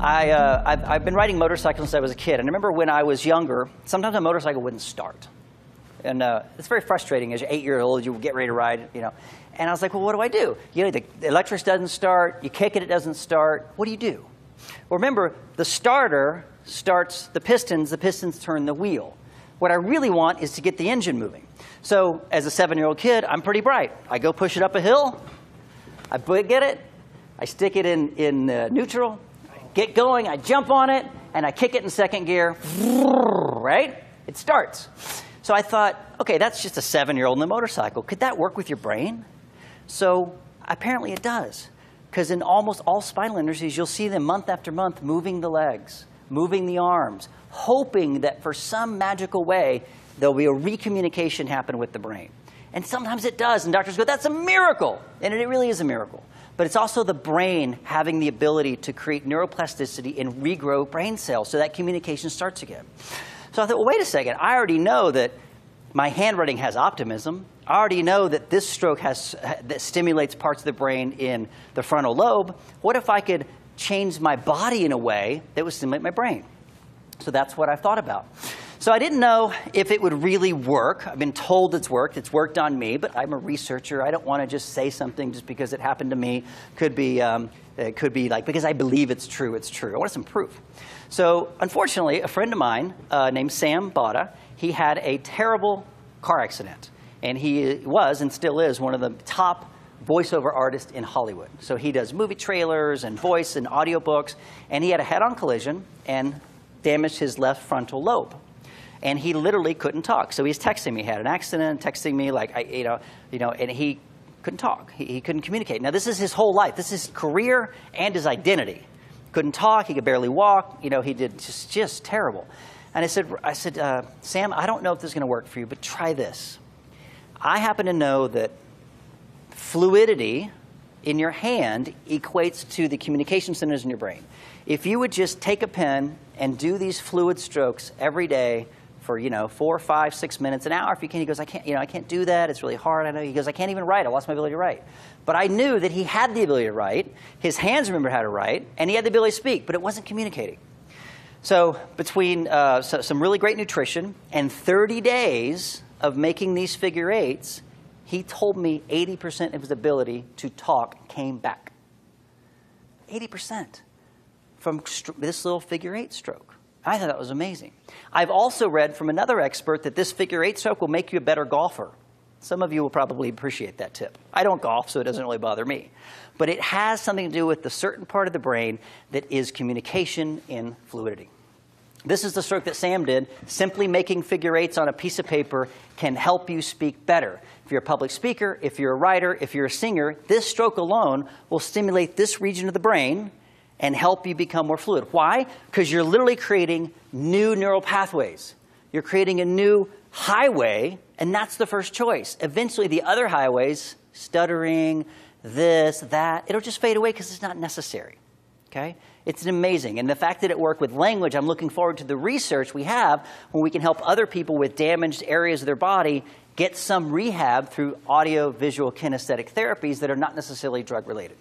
I've been riding motorcycles since I was a kid. And I remember when I was younger, sometimes a motorcycle wouldn't start. And it's very frustrating as you're 8-year-old, you get ready to ride, you know. And I was like, well, what do I do? You know, the electric doesn't start, you kick it, it doesn't start. What do you do? Well, remember, the starter starts the pistons turn the wheel. What I really want is to get the engine moving. So as a 7-year-old kid, I'm pretty bright. I go push it up a hill, I get it, I stick it in neutral, I get going, I jump on it, and I kick it in second gear, right? It starts. So I thought, okay, that's just a 7-year-old in a motorcycle. Could that work with your brain? So apparently it does. Because in almost all spinal injuries, you'll see them month after month moving the legs, moving the arms, hoping that for some magical way, there'll be a recommunication happen with the brain. And sometimes it does, and doctors go, that's a miracle. And it really is a miracle. But it's also the brain having the ability to create neuroplasticity and regrow brain cells so that communication starts again. So I thought, well, wait a second. I already know that my handwriting has optimism. I already know that this stroke that stimulates parts of the brain in the frontal lobe. What if I could change my body in a way that would stimulate my brain? So that's what I've thought about. So I didn't know if it would really work. I've been told it's worked. It's worked on me, but I'm a researcher. I don't want to just say something just because it happened to me. It could be like, because I believe it's true, it's true. I want some proof. So unfortunately, a friend of mine named Sam Bada, he had a terrible car accident. And he was and still is one of the top voiceover artists in Hollywood. So he does movie trailers and voice and audiobooks. And he had a head-on collision and damaged his left frontal lobe. And he literally couldn't talk. So he's texting me. He had an accident, texting me like, and he couldn't talk. He couldn't communicate. Now, this is his whole life. This is his career and his identity. Couldn't talk. He could barely walk. You know, he did just terrible. And I said, Sam, I don't know if this is going to work for you, but try this. I happen to know that fluidity in your hand equates to the communication centers in your brain. If you would just take a pen and do these fluid strokes every day for 4, 5, 6 minutes, an hour if you can. He goes, I can't do that. It's really hard. I know. He goes, I can't even write. I lost my ability to write. But I knew that he had the ability to write. His hands remembered how to write, and he had the ability to speak, but it wasn't communicating. So between some really great nutrition and 30 days of making these figure eights, he told me 80% of his ability to talk came back. 80% from this little figure eight stroke. I thought that was amazing. I've also read from another expert that this figure eight stroke will make you a better golfer. Some of you will probably appreciate that tip. I don't golf, so it doesn't really bother me. But it has something to do with the certain part of the brain that is communication in fluidity. This is the stroke that Sam did. Simply making figure eights on a piece of paper can help you speak better. If you're a public speaker, if you're a writer, if you're a singer, this stroke alone will stimulate this region of the brain and help you become more fluid. Why? Because you're literally creating new neural pathways. You're creating a new highway, and that's the first choice. Eventually, the other highways, stuttering, this, that, it'll just fade away because it's not necessary. Okay? It's amazing. And the fact that it worked with language, I'm looking forward to the research we have when we can help other people with damaged areas of their body get some rehab through audio-visual kinesthetic therapies that are not necessarily drug-related.